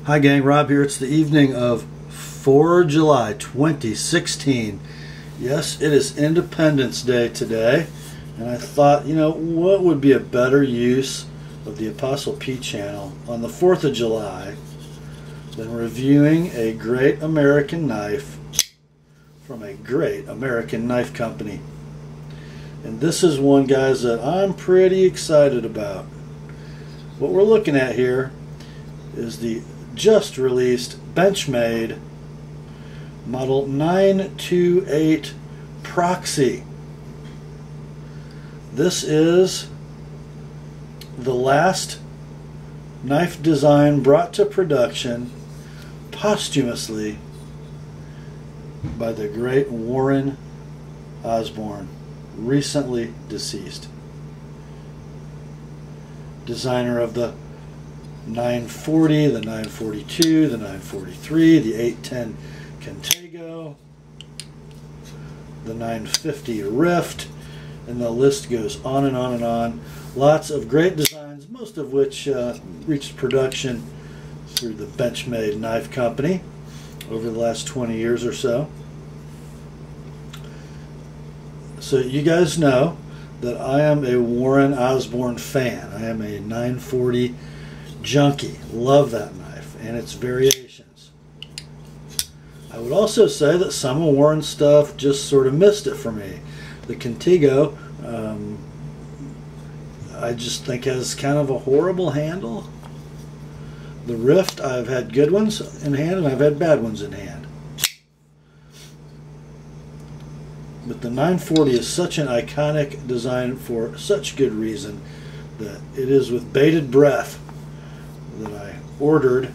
Hi gang, Rob here. It's the evening of 4 July 2016. Yes, it is Independence Day today, and I thought, what would be a better use of the TheApostleP channel on the 4th of July than reviewing a great American knife from a great American knife company. And this is one, guys, that I'm pretty excited about. What we're looking at here is the just released Benchmade model 928 Proxy. This is the last knife design brought to production posthumously by the great Warren Osborne, recently deceased. Designer of the 940, the 942, the 943, the 810 Contigo, the 950 Rift, and the list goes on and on and on. Lots of great designs, most of which reached production through the Benchmade knife company over the last 20 years or so. So you guys know that I am a Warren Osborne fan. I am a 940 junkie. Love that knife and its variations. I would also say that some of Warren's stuff just sort of missed it for me. The Contigo, I just think has kind of a horrible handle. The Rift, I've had good ones in hand and I've had bad ones in hand. But the 940 is such an iconic design for such good reason that it is with bated breath that I ordered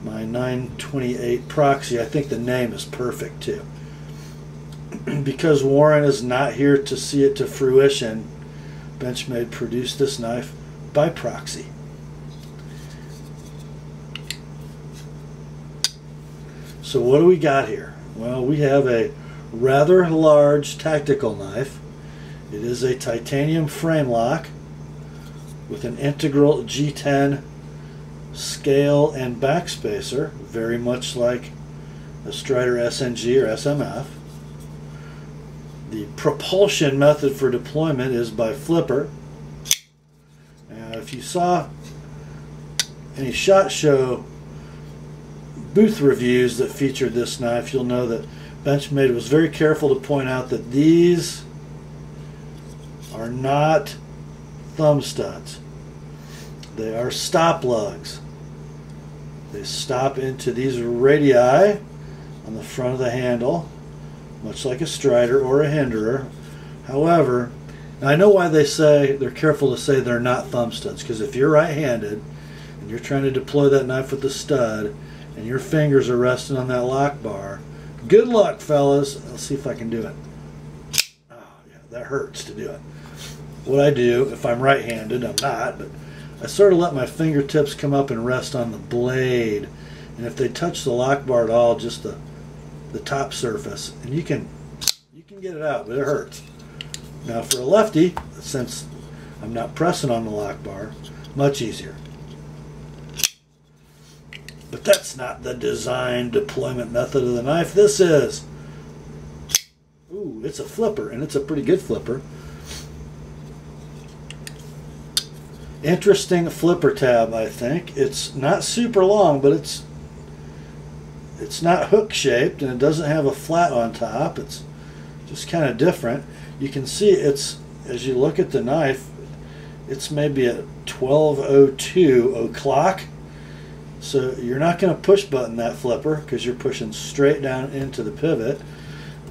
my 928 Proxy. I think the name is perfect too. Because Warren is not here to see it to fruition, Benchmade produced this knife by proxy. So what do we got here? Well, we have a rather large tactical knife. It is a titanium frame lock with an integral G10 scale and backspacer, very much like a Strider SNG or SMF. The propulsion method for deployment is by flipper. Now, if you saw any SHOT Show booth reviews that featured this knife, you'll know that Benchmade was very careful to point out that these are not thumb studs. They are stop lugs. They stop into these radii on the front of the handle, much like a Strider or a Hinderer. However, I know why they're careful to say they're not thumb studs, because if you're right-handed and you're trying to deploy that knife with the stud and your fingers are resting on that lock bar, good luck, fellas. Let's see if I can do it. Oh, yeah, that hurts to do it. What I do, if I'm right-handed, I'm not, but I sort of let my fingertips come up and rest on the blade. And if they touch the lock bar at all, just the top surface, and you can get it out, but it hurts. Now for a lefty, since I'm not pressing on the lock bar, much easier. But that's not the design deployment method of the knife. This is. Ooh, it's a flipper, and it's a pretty good flipper. Interesting flipper tab, I think. It's not super long, but it's not hook shaped, and it doesn't have a flat on top. It's just kind of different. You can see it's, as you look at the knife, it's maybe at 12:02 o'clock. So you're not going to push button that flipper because you're pushing straight down into the pivot.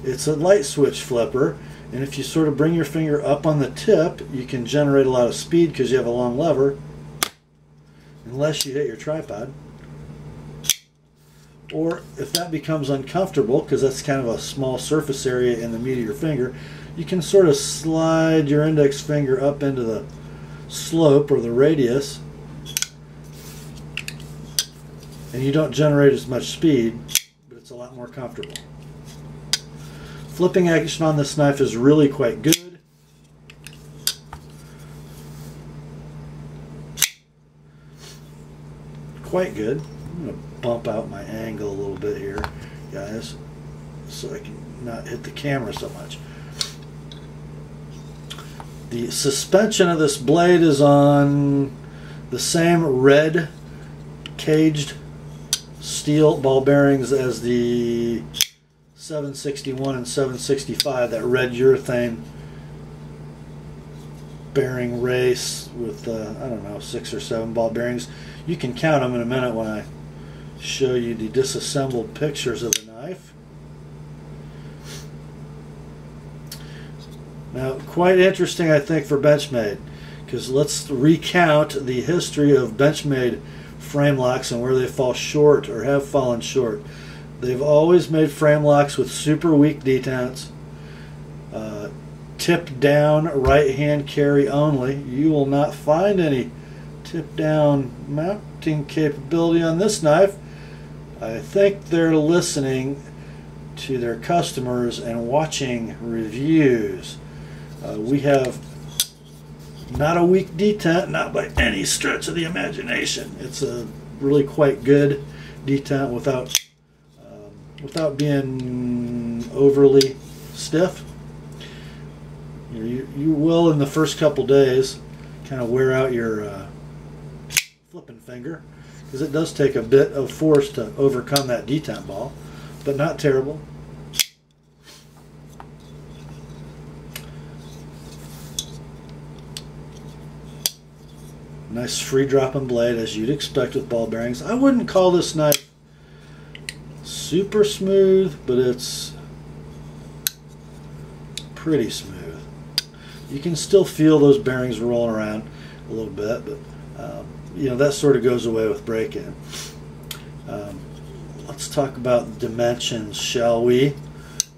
It's a light switch flipper, and if you sort of bring your finger up on the tip, you can generate a lot of speed because you have a long lever, unless you hit your tripod. Or if that becomes uncomfortable, because that's kind of a small surface area in the meat of your finger, you can sort of slide your index finger up into the slope or the radius, and you don't generate as much speed, but it's a lot more comfortable. Flipping action on this knife is really quite good. Quite good. I'm going to bump out my angle a little bit here, guys, so I can not hit the camera so much. The suspension of this blade is on the same red caged steel ball bearings as the 761 and 765, that red urethane bearing race with, I don't know, 6 or 7 ball bearings. You can count them in a minute when I show you the disassembled pictures of the knife. Now, quite interesting, I think, for Benchmade, because let's recount the history of Benchmade frame locks and where they fall short or have fallen short. They've always made frame locks with super weak detents, tip down right hand carry only. You will not find any tip down mounting capability on this knife. I think they're listening to their customers and watching reviews. We have not a weak detent, not by any stretch of the imagination. It's a really quite good detent without being overly stiff. You will, in the first couple days, kind of wear out your flipping finger, because it does take a bit of force to overcome that detent ball, but not terrible. Nice free dropping blade, as you'd expect with ball bearings. I wouldn't call this knife super smooth, but it's pretty smooth. You can still feel those bearings rolling around a little bit, but you know, that sort of goes away with break-in. Let's talk about dimensions, shall we?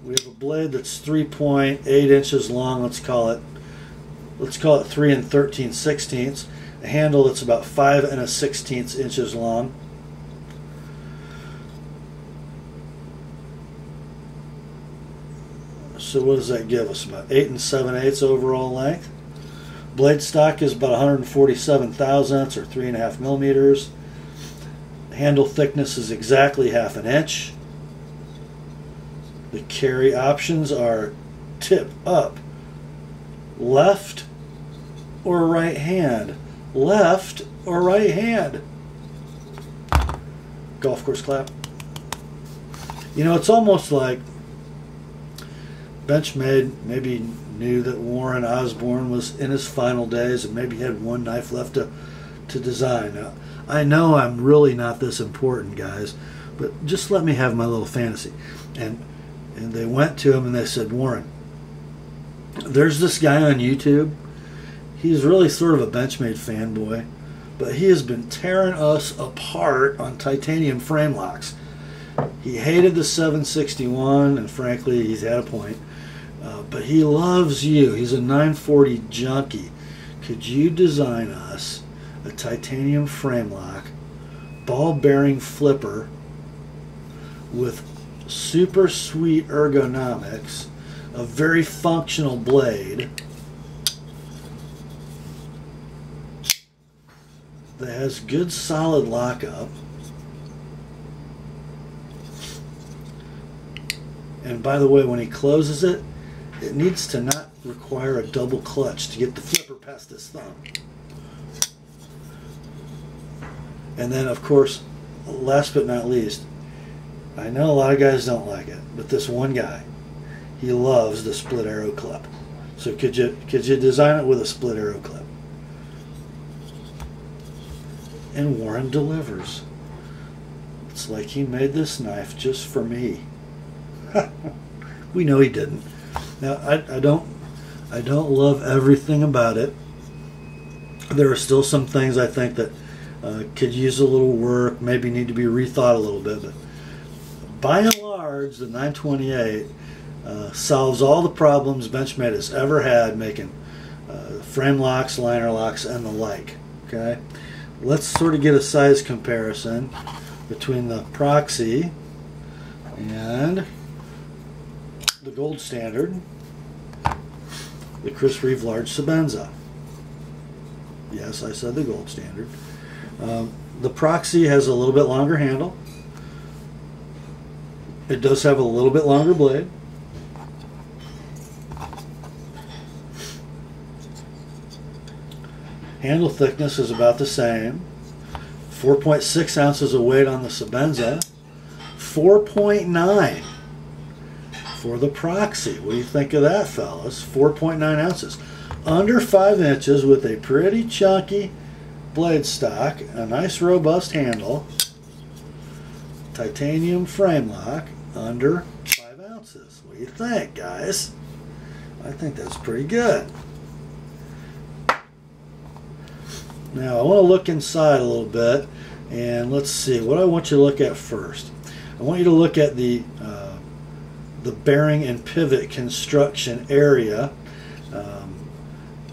We have a blade that's 3.8 inches long. Let's call it 3 13/16. A handle that's about 5 1/16 inches long. So what does that give us? About 8 7/8 overall length. Blade stock is about 147 thousandths, or 3.5 millimeters. Handle thickness is exactly 1/2 inch. The carry options are tip up, left or right hand, left or right hand. Golf course clap. You know, it's almost like Benchmade maybe knew that Warren Osborne was in his final days and maybe had one knife left to design. Now, I know I'm really not this important, guys, but just let me have my little fantasy. And they went to him and they said, Warren, there's this guy on YouTube. He's really sort of a Benchmade fanboy, but he has been tearing us apart on titanium frame locks. He hated the 761, and frankly, he's had a point. But he loves you. He's a 940 junkie. Could you design us a titanium frame lock, ball bearing flipper with super sweet ergonomics, a very functional blade that has good solid lockup, and by the way, when he closes it, it needs to not require a double clutch to get the flipper past his thumb. And then, of course, last but not least, I know a lot of guys don't like it, but this one guy, he loves the split arrow clip. So could you design it with a split arrow clip? And Warren delivers. It's like he made this knife just for me. We know he didn't. Now, I don't love everything about it. There are still some things I think that could use a little work, maybe need to be rethought a little bit. But by and large, the 928 solves all the problems Benchmade has ever had making frame locks, liner locks, and the like. Okay, let's sort of get a size comparison between the Proxy and the gold standard, the Chris Reeve Large Sabenza. Yes, I said the gold standard. The Proxy has a little bit longer handle. It does have a little bit longer blade. Handle thickness is about the same. 4.6 ounces of weight on the Sebenza. 4.9 for the Proxy. What do you think of that, fellas? 4.9 ounces. Under 5 inches with a pretty chunky blade stock, a nice robust handle, titanium frame lock, under 5 ounces. What do you think, guys? I think that's pretty good. Now I want to look inside a little bit, and let's see what I want you to look at first. I want you to look at the bearing and pivot construction area.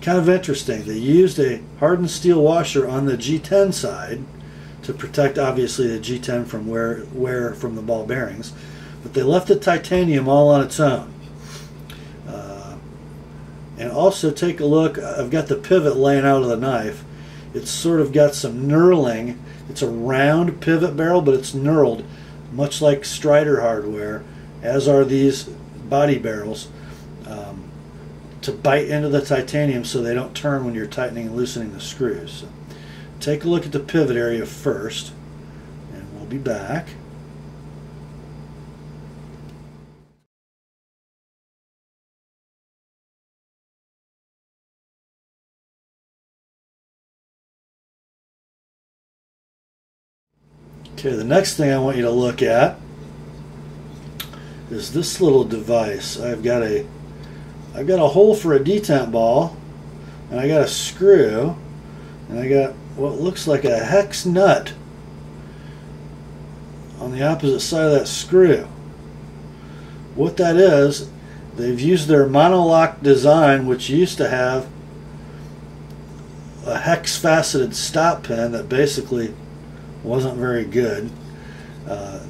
Kind of interesting. They used a hardened steel washer on the G10 side to protect, obviously, the G10 from wear from the ball bearings, but they left the titanium all on its own. And also take a look. I've got the pivot laying out of the knife. It's sort of got some knurling. It's a round pivot barrel, but it's knurled, much like Strider hardware, as are these body barrels, to bite into the titanium so they don't turn when you're tightening and loosening the screws. So take a look at the pivot area first, and we'll be back. Okay, the next thing I want you to look at is this little device. I've got a hole for a detent ball, and I got a screw, and I got what looks like a hex nut on the opposite side of that screw. What that is, they've used their monolock design, which used to have a hex faceted stop pin that basically wasn't very good.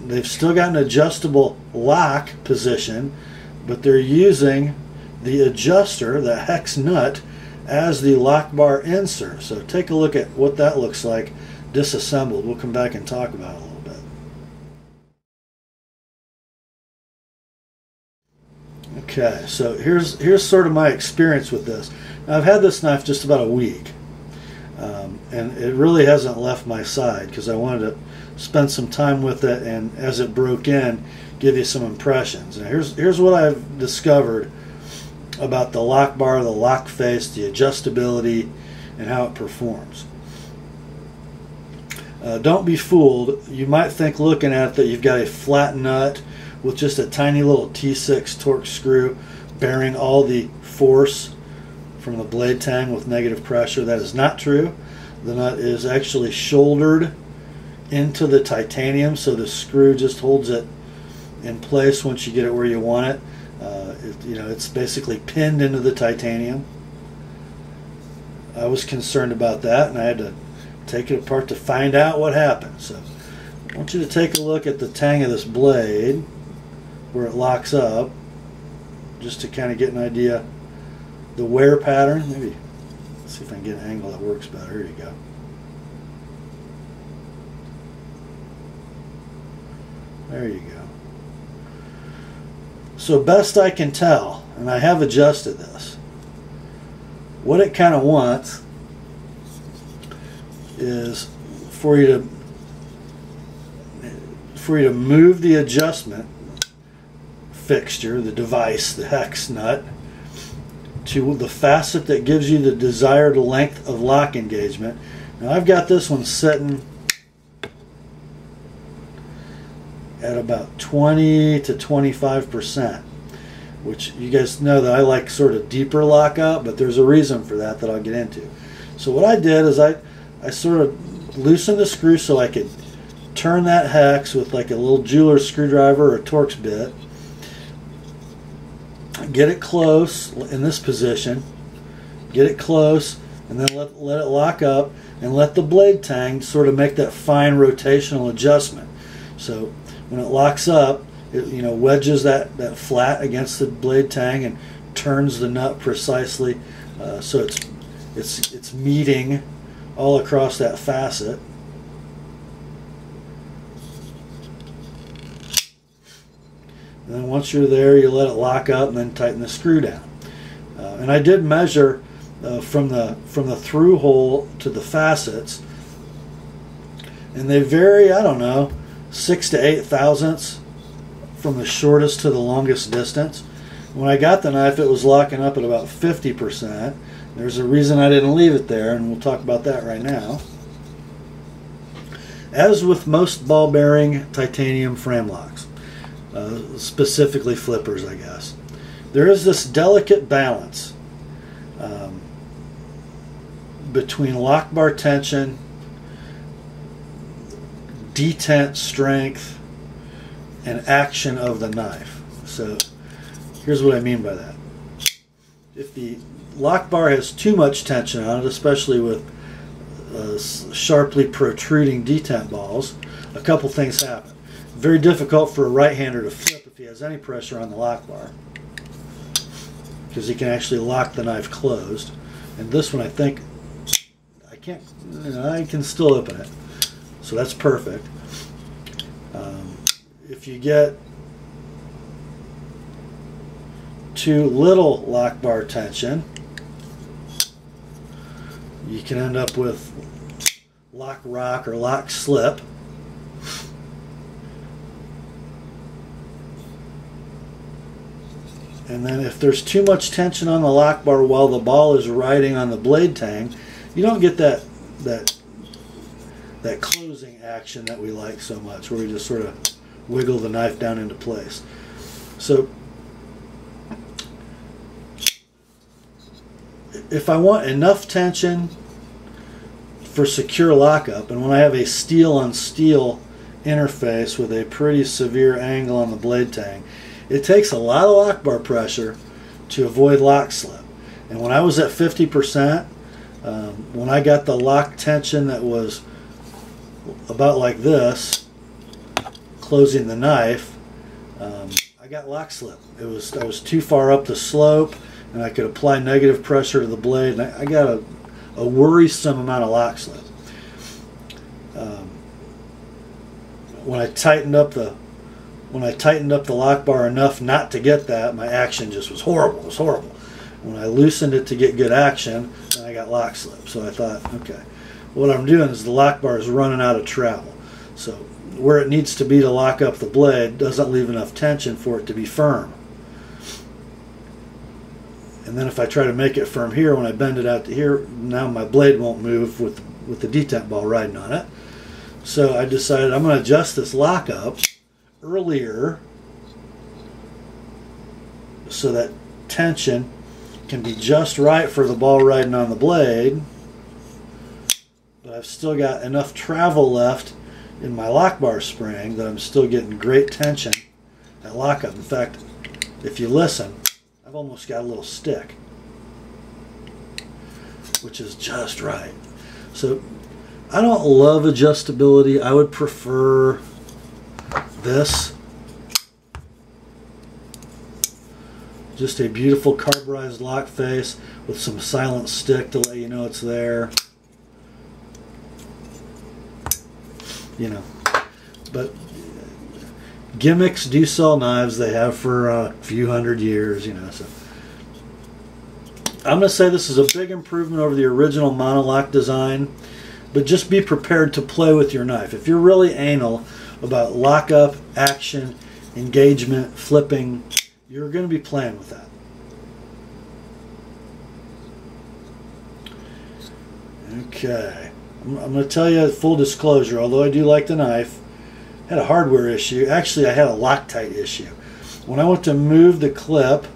They've still got an adjustable lock position, but they're using the adjuster, the hex nut, as the lock bar insert. So take a look at what that looks like disassembled. We'll come back and talk about it a little bit. Okay, so here's sort of my experience with this. Now, I've had this knife just about a week, and it really hasn't left my side because I wanted to spend some time with it, and as it broke in, give you some impressions. Now, here's what I've discovered about the lock bar, the lock face, the adjustability, and how it performs. Don't be fooled. You might think looking at it that you've got a flat nut with just a tiny little T6 torque screw bearing all the force from the blade tang with negative pressure. That is not true. The nut is actually shouldered into the titanium, so the screw just holds it in place once you get it where you want it. It's basically pinned into the titanium. I was concerned about that, and I had to take it apart to find out what happened. So I want you to take a look at the tang of this blade where it locks up, just to kind of get an idea the wear pattern. Maybe let's see if I can get an angle that works better. Here you go. There you go. So best I can tell, and I have adjusted this, what it kind of wants is for you to move the adjustment fixture, the device, the hex nut, to the facet that gives you the desired length of lock engagement. Now I've got this one sitting at about 20 to 25%, which you guys know that I like sort of deeper lockup, but there's a reason for that I'll get into. So what I did is I sort of loosened the screw so I could turn that hex with like a little jeweler's screwdriver or a Torx bit, get it close in this position, get it close, and then let it lock up, and let the blade tang sort of make that fine rotational adjustment. So when it locks up, it wedges that flat against the blade tang and turns the nut precisely, so it's meeting all across that facet. And then once you're there, you let it lock up and then tighten the screw down. And I did measure from the through hole to the facets, and they vary, I don't know, 6 to 8 thousandths from the shortest to the longest distance. When I got the knife, it was locking up at about 50%. There's a reason I didn't leave it there, and we'll talk about that right now. As with most ball bearing titanium frame locks, specifically flippers, I guess, there is this delicate balance between lock bar tension, detent strength, and action of the knife. So here's what I mean by that. If the lock bar has too much tension on it, especially with sharply protruding detent balls, a couple things happen. Very difficult for a right-hander to flip if he has any pressure on the lock bar, because he can actually lock the knife closed. And this one, I think, I can still open it, so that's perfect. If you get too little lock bar tension, you can end up with lock rock or lock slip. And then if there's too much tension on the lock bar while the ball is riding on the blade tang, you don't get that closing action that we like so much, where we just sort of wiggle the knife down into place. So if I want enough tension for secure lockup, and when I have a steel on steel interface with a pretty severe angle on the blade tang, it takes a lot of lock bar pressure to avoid lock slip. And when I was at 50%, when I got the lock tension that was about like this, closing the knife, I got lock slip. I was too far up the slope, and I could apply negative pressure to the blade, and I got a worrisome amount of lock slip. When I tightened up the lock bar enough not to get that, my action just was horrible. It was horrible. When I loosened it to get good action, then I got lock slip. So I thought, okay, what I'm doing is the lock bar is running out of travel. So where it needs to be to lock up the blade doesn't leave enough tension for it to be firm. And then if I try to make it firm here, when I bend it out to here, now my blade won't move with the detent ball riding on it. So I decided I'm going to adjust this lockup earlier so that tension can be just right for the ball riding on the blade, but I've still got enough travel left in my lock bar spring that I'm still getting great tension at lockup. In fact, if you listen, I've almost got a little stick, which is just right. So I don't love adjustability. I would prefer this. Just a beautiful carburized lock face with some silent stick to let you know it's there. You know, but gimmicks do sell knives. They have for a few hundred years, you know. So I'm going to say this is a big improvement over the original monolock design, but just be prepared to play with your knife. If you're really anal about lockup, action, engagement, flipping, you're going to be playing with that. Okay, I'm going to tell you full disclosure, although I do like the knife, I had a hardware issue. Actually, I had a Loctite issue. When I went to move the clip,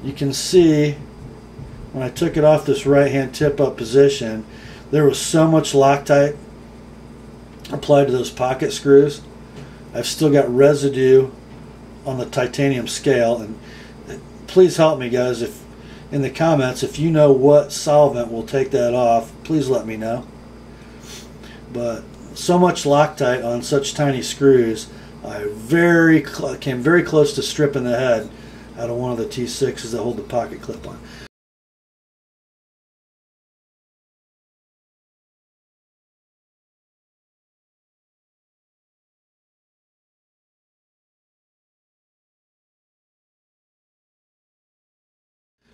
you can see when I took it off this right hand tip up position, there was so much Loctite applied to those pocket screws. I've still got residue on the titanium scale, and please help me, guys, if in the comments if you know what solvent will take that off, please let me know. But so much Loctite on such tiny screws, I came very close to stripping the head out of one of the T6s that hold the pocket clip on.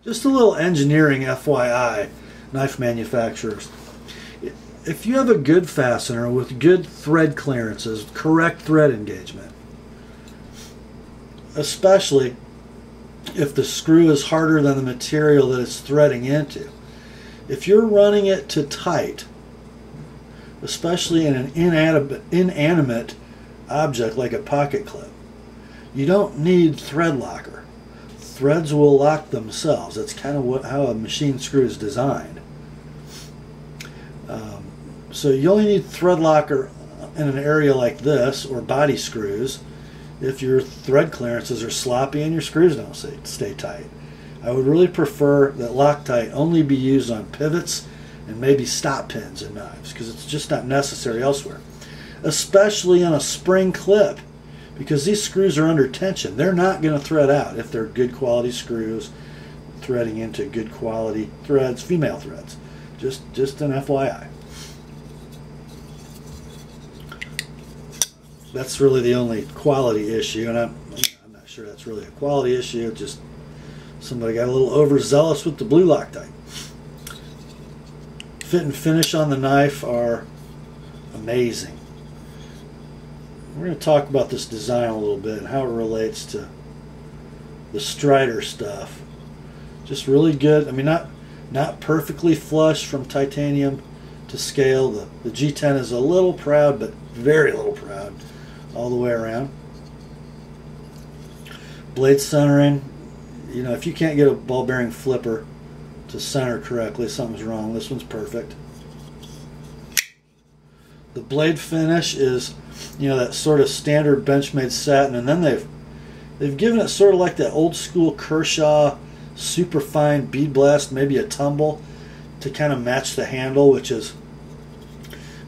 Just a little engineering FYI, knife manufacturers. If you have a good fastener with good thread clearances, correct thread engagement, especially if the screw is harder than the material that it's threading into, if you're running it to tight, especially in an inanimate object like a pocket clip, you don't need thread locker. Threads will lock themselves. That's kind of how a machine screw is designed. So you only need thread locker in an area like this, or body screws, if your thread clearances are sloppy and your screws don't stay tight. I would really prefer that Loctite only be used on pivots and maybe stop pins in knives, because it's just not necessary elsewhere. Especially on a spring clip, because these screws are under tension. They're not going to thread out if they're good quality screws threading into good quality threads, female threads. Just an FYI. That's really the only quality issue, and I'm not sure that's really a quality issue. Just somebody got a little overzealous with the blue Loctite. Fit and finish on the knife are amazing. We're going to talk about this design a little bit and how it relates to the Strider stuff. Just really good. I mean, not perfectly flush from titanium to scale. The G10 is a little proud, but very little proud all the way around. Blade centering. You know, if you can't get a ball bearing flipper to center correctly, something's wrong. This one's perfect. The blade finish is, you know, that sort of standard Benchmade satin, and then they've given it sort of like that old school Kershaw super fine bead blast, maybe a tumble, to kind of match the handle, which is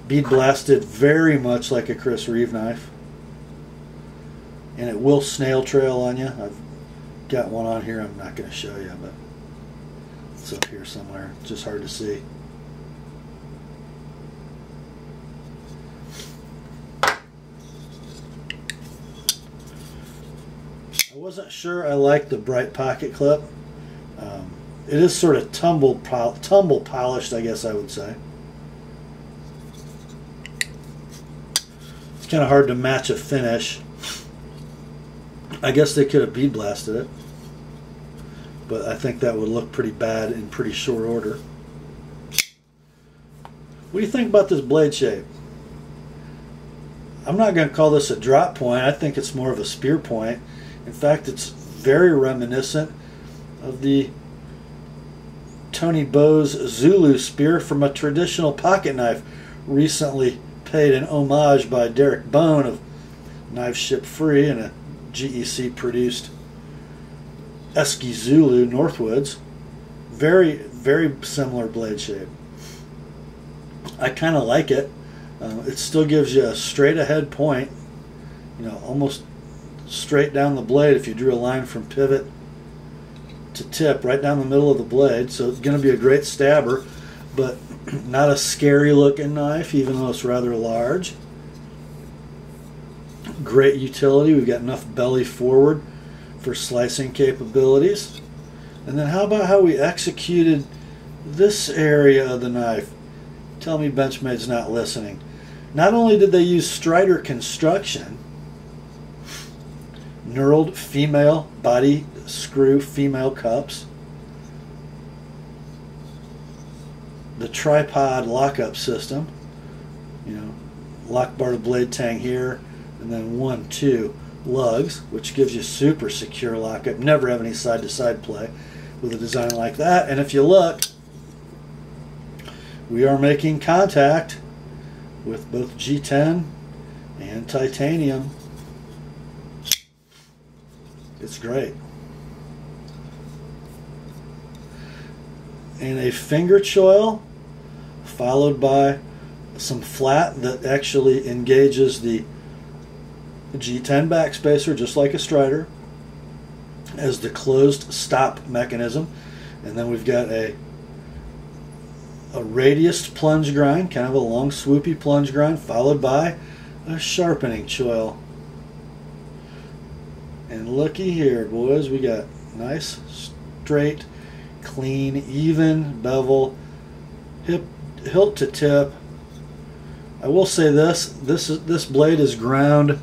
bead blasted very much like a Chris Reeve knife, and it will snail trail on you. I've got one on here. I'm not going to show you, but it's up here somewhere. It's just hard to see. I wasn't sure I liked the bright pocket clip. It is sort of tumble polished, I guess I would say. It's kind of hard to match a finish. I guess they could have bead blasted it, but I think that would look pretty bad in pretty short order. What do you think about this blade shape? I'm not going to call this a drop point. I think it's more of a spear point. In fact, it's very reminiscent of the Tony Bowes Zulu spear from a traditional pocket knife, recently paid an homage by Derek Bone of Knives Ship Free and a GEC produced Esky Zulu Northwoods. Very, very similar blade shape. I kind of like it. It still gives you a straight ahead point, you know, almost straight down the blade if you drew a line from pivot to tip, right down the middle of the blade. So it's going to be a great stabber, but not a scary looking knife, even though it's rather large. Great utility. We've got enough belly forward for slicing capabilities. And then how about how we executed this area of the knife? Tell me Benchmade's not listening. Not only did they use Strider construction, knurled female body screw female cups, the tripod lockup system, you know, lock bar to blade tang here, and then 1-2 lugs, which gives you super secure lockup. Never have any side-to-side play with a design like that. And if you look, we are making contact with both G10 and titanium. It's great. And a finger choil followed by some flat that actually engages the G10 backspacer just like a Strider as the closed stop mechanism. And then we've got a radiused plunge grind, kind of a long swoopy plunge grind, followed by a sharpening choil. And looky here, boys, we got nice straight clean, even bevel, hilt to tip. I will say this blade is ground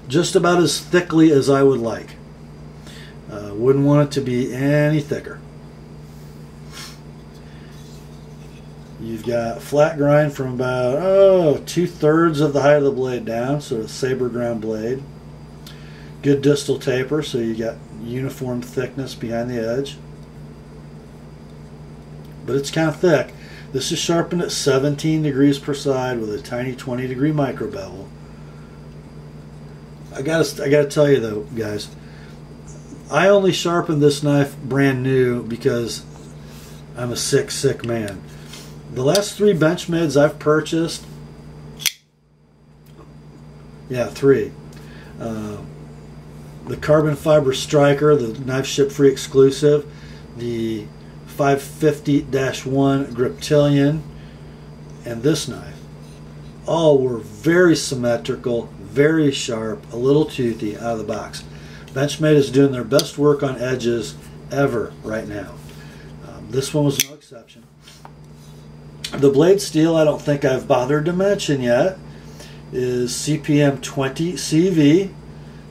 just about as thickly as I would like. Wouldn't want it to be any thicker. You've got flat grind from about 2/3 of the height of the blade down, so a saber ground blade. Good distal taper, so you got uniform thickness behind the edge. But it's kind of thick. This is sharpened at 17 degrees per side with a tiny 20-degree micro bevel. I gotta tell you though, guys, I only sharpened this knife brand new because I'm a sick man. The last 3 Benchmades I've purchased, yeah, 3. The carbon fiber striker, the knife ship free exclusive, the 550-1 Griptilian, and this knife, all were very symmetrical, very sharp, a little toothy out of the box. Benchmade is doing their best work on edges ever right now. This one was no exception. The blade steel, I don't think I've bothered to mention yet, is CPM 20 CV.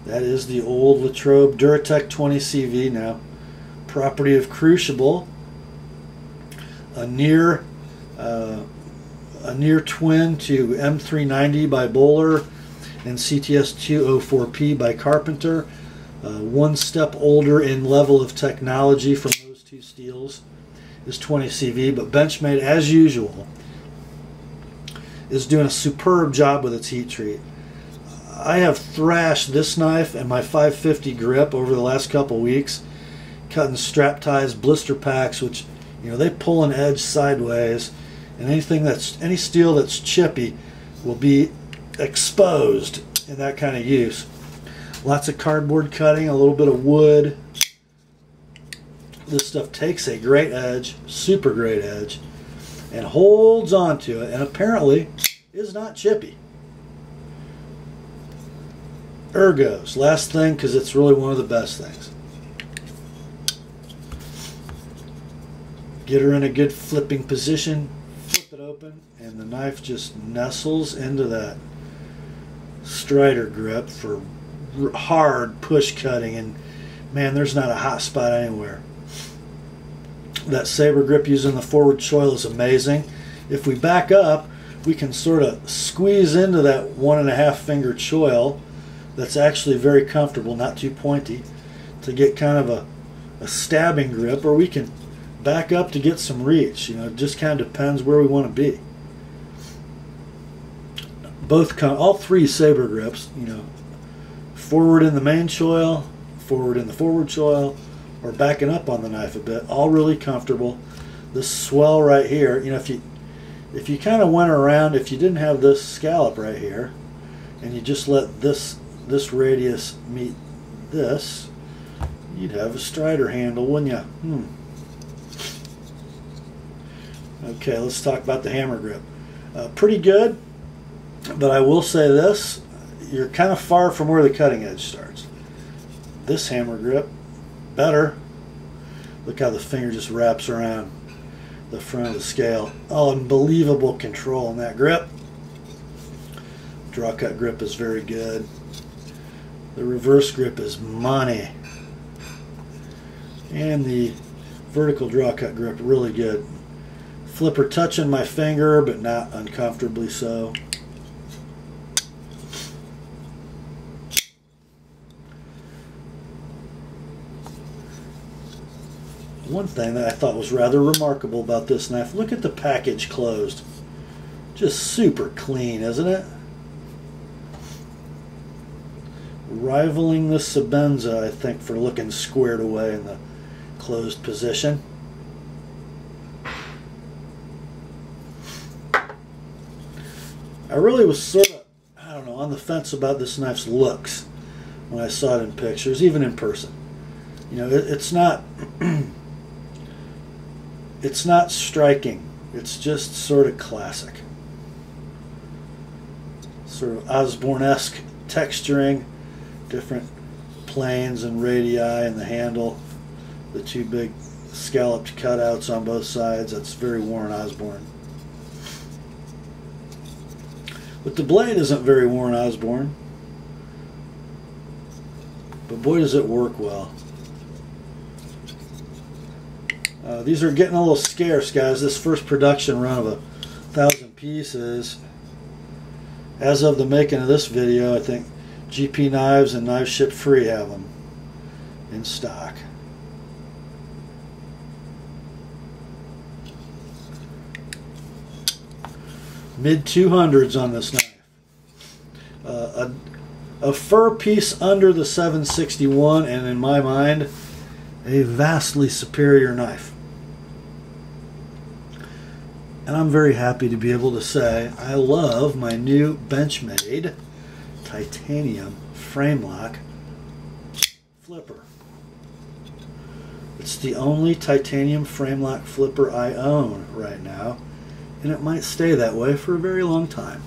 That is the old Latrobe Duratec 20 CV now. Property of Crucible. A near twin to M390 by Bowler and CTS 204P by Carpenter. One step older in level of technology from those two steels is 20 CV, but Benchmade, as usual, is doing a superb job with its heat treat. I have thrashed this knife and my 550 grip over the last couple weeks, cutting strap ties, blister packs, which, you know, they pull an edge sideways, and any steel that's chippy will be exposed in that kind of use. Lots of cardboard cutting, a little bit of wood. This stuff takes a great edge, super great edge, and holds onto it, and apparently is not chippy. Ergos, last thing, because it's really one of the best things. Get her in a good flipping position, flip it open, and the knife just nestles into that Strider grip for hard push cutting, and man, there's not a hot spot anywhere. That saber grip using the forward choil is amazing. If we back up, we can sort of squeeze into that 1.5 finger choil that's actually very comfortable, not too pointy, to get kind of a stabbing grip, or we can back up to get some reach. You know, it just kind of depends where we want to be. All 3 saber grips, you know, forward in the main choil, forward in the forward choil, or backing up on the knife a bit, all really comfortable. This swell right here, you know, if you kind of went around, if you didn't have this scallop right here, and you just let this radius meet this, you'd have a Strider handle, wouldn't you? Okay, let's talk about the hammer grip. Pretty good, but I will say this, you're kind of far from where the cutting edge starts. This hammer grip, better. Look how the finger just wraps around the front of the scale. Unbelievable control in that grip. Draw cut grip is very good. The reverse grip is money. And the vertical draw cut grip, really good. Flipper touching my finger, but not uncomfortably so. One thing that I thought was rather remarkable about this knife, look at the package closed. Just super clean, isn't it? Rivaling the Sebenza, I think, for looking squared away in the closed position. I really was sort of, I don't know, on the fence about this knife's looks when I saw it in pictures, even in person. You know, it's not it's not striking. It's just sort of classic. Sort of Osborne-esque texturing, different planes and radii in the handle, the 2 big scalloped cutouts on both sides. That's very Warren Osborne. But the blade isn't very Warren Osborne. But boy, does it work well. These are getting a little scarce, guys. This first production run of 1,000 pieces. As of the making of this video, I think GP Knives and Knives Ship Free have them in stock. Mid 200s on this knife. A fur piece under the 761, and in my mind, a vastly superior knife. And I'm very happy to be able to say I love my new Benchmade titanium frame lock flipper. It's the only titanium frame lock flipper I own right now, and it might stay that way for a very long time.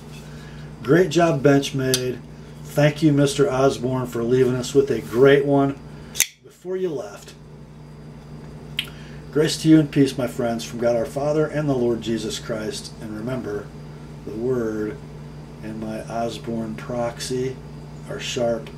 Great job, Benchmade. Thank you, Mr. Osborne, for leaving us with a great one before you left. Grace to you and peace, my friends, from God our Father and the Lord Jesus Christ. And remember, the Word and my Osborne Proxy are sharp